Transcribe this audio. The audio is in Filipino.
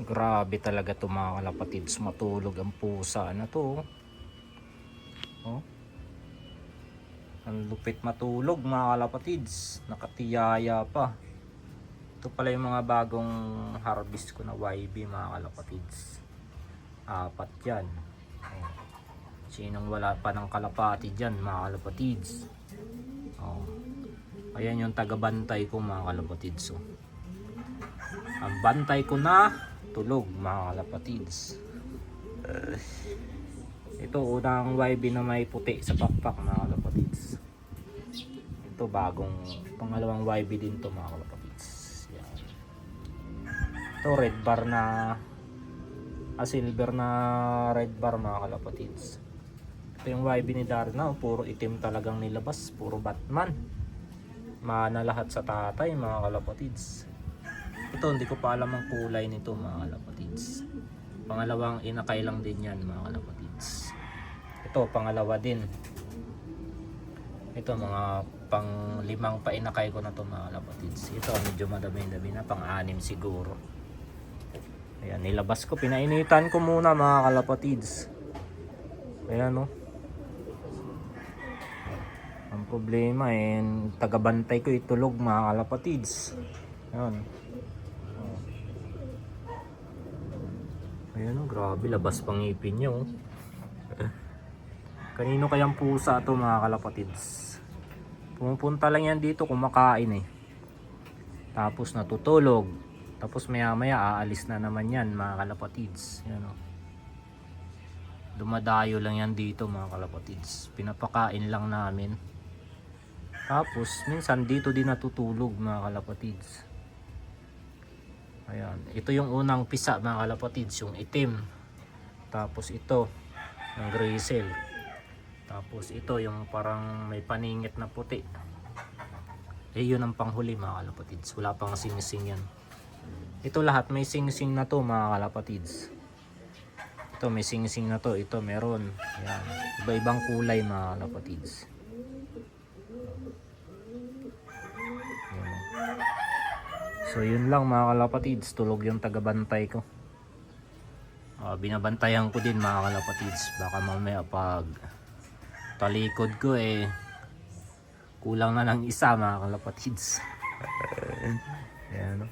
Grabe talaga to mga kalapatids, matulog ang pusa na to. Oh. Ang lupit matulog mga kalapatids, nakatiyaya pa. Ito pala yung mga bagong harvest ko na YB mga kalapatids. 4 yan. Oh. Sinong wala pa ng kalapati dyan mga kalapatids. Oh. Ayan yung tagabantay ko mga kalapatids. Oh. Ang bantay ko na tulog mga kalapatids. Ito unang YB na may puti sa pakpak mga kalapatids. Ito pangalawang YB din to mga kalapatids. Yan. Ito red bar na silver na red bar mga kalapatids. Ito yung YB ni Darna, puro itim talagang nilabas, puro Batman. Mana lahat sa tatay mga kalapatids. Ito hindi ko pa alam ang kulay nito mga kalapatids. Pangalawang inakay lang din yan mga kalapatids. Ito pangalawa din. Ito mga pang 5 pa inakay ko na to mga kalapatids. Ito medyo madami-dami na, pang 6 siguro. Ayan, nilabas ko, pinainitan ko muna mga kalapatids. Ayan o. Ang problema tagabantay ko itulog mga kalapatids. Ayan. Ayan o, grabe, labas pang ngipin niya o. Kanino kayang pusa to mga kalapatids? Pumupunta lang yan dito, kumakain tapos natutulog. Tapos maya maya aalis na naman yan mga kalapatids. Ayan o. Dumadayo lang yan dito mga kalapatids. Pinapakain lang namin. Tapos minsan dito din natutulog mga kalapatids. Ayan, ito yung unang pisa mga kalapatids, yung itim. Tapos ito, yung grizzle. Tapos ito yung parang may paningit na puti. Yun ang panghuli mga kalapatids. Wala pang sing-sing yan. Ito lahat may sing-sing na to mga kalapatids. Ito may sing-sing na to, ito meron. Ayan, iba-ibang kulay mga kalapatids. So yun lang mga kalapatids, tulog yung tagabantay ko. Binabantayan ko din mga kalapatids, baka mamaya pag talikod ko kulang na ng isa mga kalapatids. Ayan, no?